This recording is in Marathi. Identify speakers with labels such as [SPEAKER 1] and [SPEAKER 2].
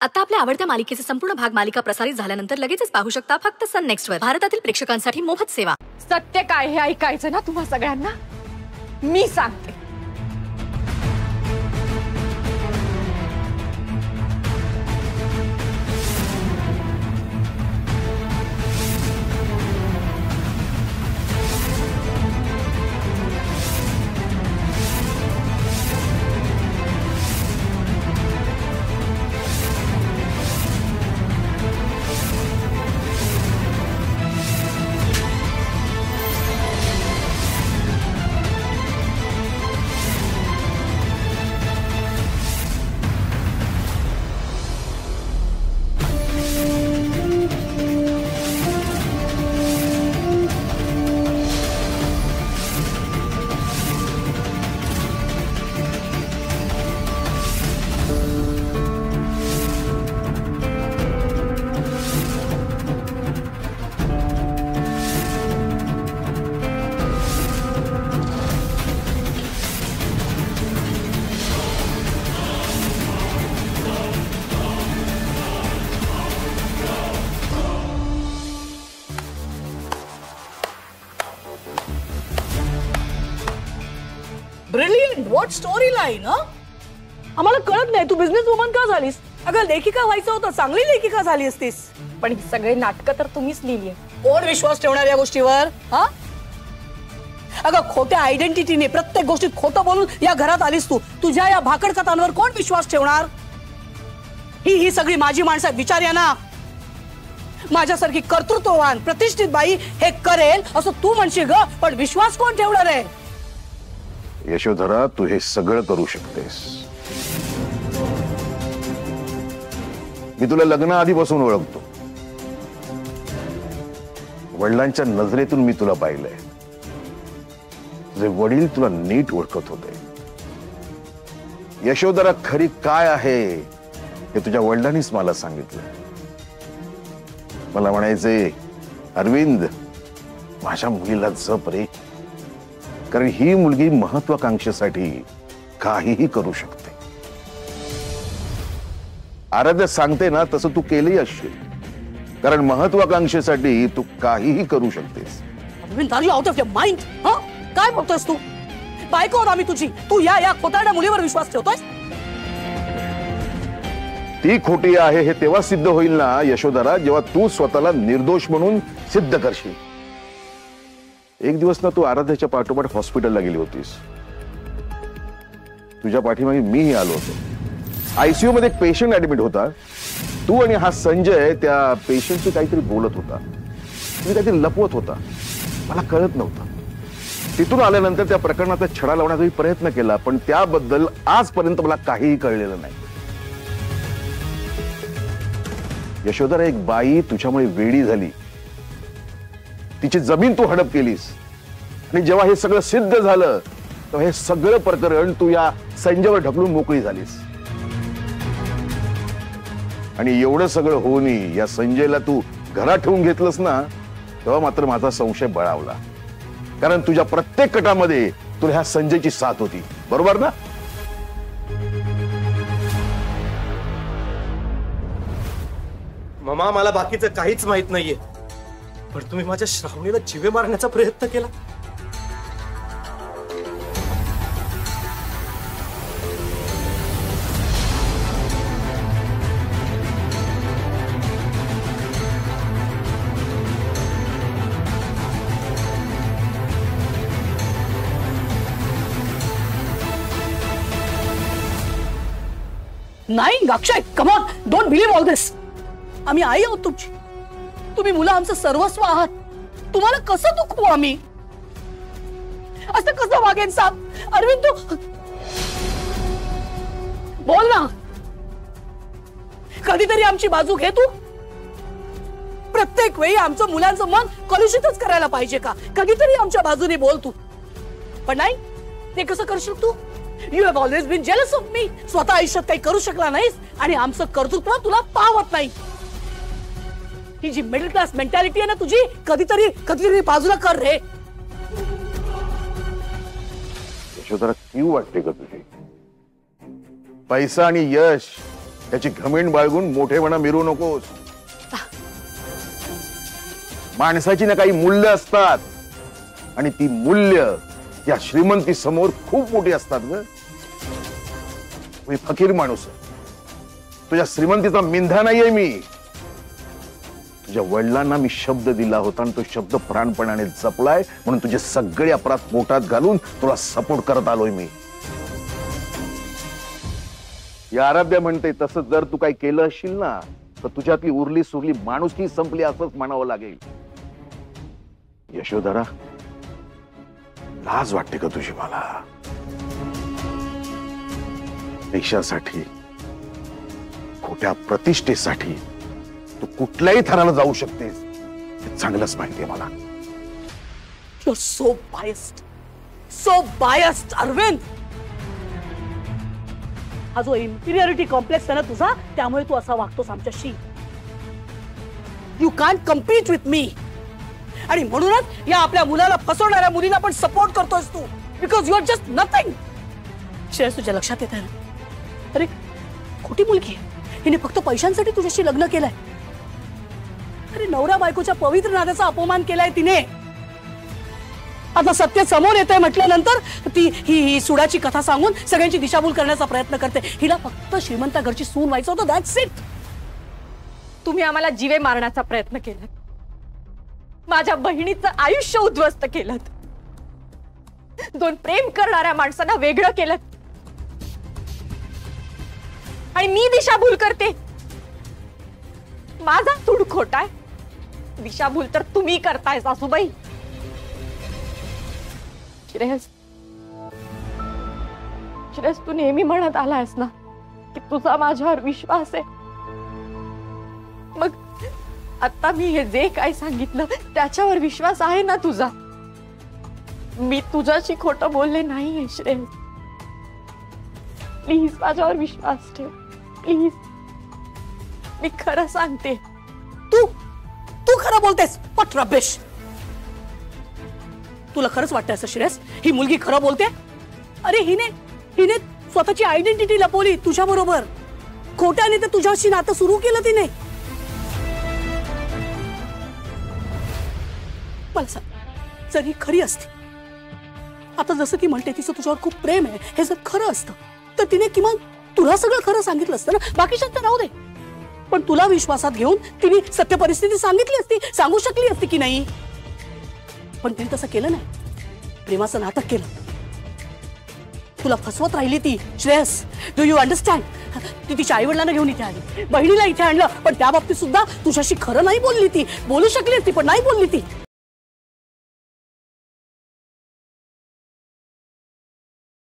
[SPEAKER 1] आता आपल्या आवडत्या मालिकेचे संपूर्ण भाग मालिका प्रसारित झाल्यानंतर लगेचच पाहू शकता फक्त सन नेक्स्ट वर. भारतातील प्रेक्षकांसाठी मोफत सेवा.
[SPEAKER 2] सत्य काय हे ऐकायचं ना तुम्हा सगळ्यांना. मी सांगते.
[SPEAKER 3] ब्रिलियंट. What story line.
[SPEAKER 4] आम्हाला कळत नाही तू बिझनेस वुमन का झालीस.
[SPEAKER 3] अगं लेखिका व्हायचं होतं, चांगली लेखिका झाली असतीस.
[SPEAKER 2] पण ही सगळे नाटकं तर तुम्हीच लिहिली.
[SPEAKER 3] कोण विश्वास ठेवणार या गोष्टीवर. हा अगं खोट्या आयडेंटिटीने प्रत्येक गोष्टीत खोटं बोलून या घरात आलीस तू. तुझ्या या भाकड कथांवर कोण विश्वास ठेवणार. ही सगळी माझी माणसं. विचार या ना. माझ्यासारखी कर्तृत्ववान प्रतिष्ठित बाई हे करेल असं तू म्हणशील ग, पण विश्वास कोण ठेवणार आहे.
[SPEAKER 5] यशोधरा, तू हे सगळं करू शकतेस. मी तुला लग्नाआधीपासून ओळखतो. वडिलांच्या नजरेतून मी तुला पाहिलंय. तुझे वडील तुला नीट ओळखत होते. यशोधरा खरी काय आहे हे तुझ्या वडिलांनीच मला सांगितलं. मला म्हणायचे, अरविंद माझ्या मुलीला जप रे, कारण ही मुलगी महत्वाकांक्षेसाठी काहीही करू शकते. आराध्य सांगते ना तसं तू केलंही असशील, कारण महत्वाकांक्षेसाठी तू काहीही करू शकतेस.
[SPEAKER 3] Arvind, are you out of your mind. काय बोलतोयस तू. बायको आम्ही तुझी. तू या खोटारड्या मुलीवर विश्वास ठेवतोयस.
[SPEAKER 5] ती खोटी आहे हे तेव्हा सिद्ध होईल ना यशोधरा, जेव्हा तू स्वतःला निर्दोष म्हणून सिद्ध करशील. एक दिवस ना तू आराध्याच्या पाठोपाठ हॉस्पिटलला गेली होतीस. तुझ्या पाठीमागे मीही आलो होतो. आयसीयू मध्ये एक पेशंट ऍडमिट होता. तू आणि हा संजय त्या पेशंटशी काहीतरी बोलत होता. तुम्ही काहीतरी लपवत होता. मला कळत नव्हतं. तिथून आल्यानंतर त्या प्रकरणाचा छडा लावण्याचा प्रयत्न केला, पण त्याबद्दल आजपर्यंत मला काहीही कळलेलं नाही. यशोधरा, एक बाई तुझ्यामुळे वेडी झाली. तिची जमीन तू हडप केलीस आणि जेव्हा हे सगळं सिद्ध झालं तेव्हा हे सगळं प्रकरण तू या संजयवर ढकलून मोकळी झालीस. आणि एवढं सगळं होऊनही या संजयला तू घरात ठेवून घेतलंस ना, तेव्हा मात्र माझा संशय बळावला. कारण तुझ्या प्रत्येक कटामध्ये तुला ह्या संजयची साथ होती. बरोबर ना.
[SPEAKER 6] मामा, मला बाकीचं काहीच माहित नाहीये, पण तुम्ही माझ्या श्रावणीला जीवे मारण्याचा प्रयत्न केला.
[SPEAKER 3] नाही Akshay, come on, don't believe all this. आम्ही आई आहोत तुमची. तुम्ही मुलं आमचं सर्वस्व आहात. तुम्हाला कसं दुखवू आम्ही. असं कसं वागेन सांग. अरविंद, तू बोल ना. कधीतरी आमची बाजू घे तू. प्रत्येक वेळी आमचं मुलांचं मन कलुषितच करायला पाहिजे का. कधीतरी आमच्या बाजूने बोल तू. पण नाही, ते कसं करशील तू. You have always been jealous of me. स्वतः आयुष्यात काही करू शकला नाहीस आणि आमचं कर्तृत्व तुला पावत नाही. ही जी मिडल क्लास मेंटॅलिटी आहे ना तुझी, कधीतरी बाजूला कर रे.
[SPEAKER 5] यशोधरा, क्यू वाटते का तुझी. पैसा आणि यश त्याची घमेंड बाळगून मोठेपणा मिरवू नकोस. माणसाची ना काही मूल्य असतात आणि ती मूल्य या श्रीमंती समोर खूप मोठी असतात ग. मी फकीर माणूस आहे. तुझ्या श्रीमंतीचा मिंधा नाहीये मी. तुझ्या वडिलांना मी शब्द दिला होता आणि तो शब्द प्राणपणाने जपलाय म्हणून तुझे सगळे अपराध पोटात घालून तुला सपोर्ट करत आलोय मी. या आराध्या म्हणते तसं जर तू काही केलं असशील ना तर तुझ्यातली उरली सुरली माणुसकी संपली असंच म्हणावं लागेल. यशोधरा, लाज वाटते का तुझी मला? पैशासाठी, खोट्या प्रतिष्ठेसाठी तू कुठल्याही थराला जाऊ शकतेस हे चांगलंच माहितीये मला.
[SPEAKER 3] You are so biased Arvind. हा जो इन्फिरियरिटी कॉम्प्लेक्स आहे ना तुझा, त्यामुळे तू असा वागतोस आमच्याशी. You can't compete with me. आणि म्हणूनच या आपल्या मुलाला फसवणाऱ्या मुलीला पण सपोर्ट करतोस तू, because you are just nothing. Shreyas, तुझ्या लक्षात येत आहे ना? अरे खोटी मुलगी आहे. हिने फक्त पैशांसाठी तुझ्याशी लग्न केलंय. अरे नवरा बायकोच्या पवित्र नात्याचा अपमान केलाय तिने. आता सत्य समोर येतंय म्हटल्यानंतर ती ही सुडाची कथा सांगून सगळ्यांची दिशाभूल करण्याचा प्रयत्न करते. हिला फक्त श्रीमंता घरची सून व्हायचं होतं. That's it.
[SPEAKER 2] तुम्ही आम्हाला जीवे मारण्याचा प्रयत्न केला. माझ्या बहिणीचं आयुष्य उद्ध्वस्त केलं. दोन प्रेम करणाऱ्या माणसांना वेगळं केलं आणि मी दिशाभूल करते. माझा सूड खोटा आहे. दिशाभूल तर तुम्ही करताय सासूबाई. श्रेयस, तू नेहमी म्हणत आलायस ना की तुझा माझ्यावर विश्वास आहे. मग आता मी हे जे काय सांगितलं त्याच्यावर विश्वास आहे ना तुझा? मी तुझ्याशी खोटं बोलले नाहीये श्रेयस. प्लीज माझ्यावर विश्वास ठेव. प्लीज, मी खरं सांगते.
[SPEAKER 3] तू खरं बोलतेस. पट रबेश. तुला खरंच वाटतं असं श्रेयस ही मुलगी खरं बोलते? अरे हिने स्वतःची आयडेंटिटी लपवली तुझ्या बरोबर. खोट्याने तर तुझ्याशी नातं सुरू केलं तिने. मला सांग, जर ही खरी असती, आता जसं ती म्हणते तिचं तुझ्यावर खूप प्रेम आहे, हे जर खरं असतं तर तिने किमान तुला सगळं खरं सांगितलं असतं ना. बाकीच्यांचं राहू दे, पण तुला विश्वासात घेऊन तिने सत्य परिस्थिती सांगितली असती, सांगू शकली असती की नाही? पण तिने तसं केलं नाही. प्रेमाचं नाटक केलं. तुला फसवत राहिली ती. Shreyas, do you understand? ती तिच्या आई वडिलांना घेऊन इथे आली, बहिणीला इथे आणलं, पण त्या बाबतीत सुद्धा तुझ्याशी खरं नाही बोलली ती. बोलू शकली असती पण नाही बोलली ती.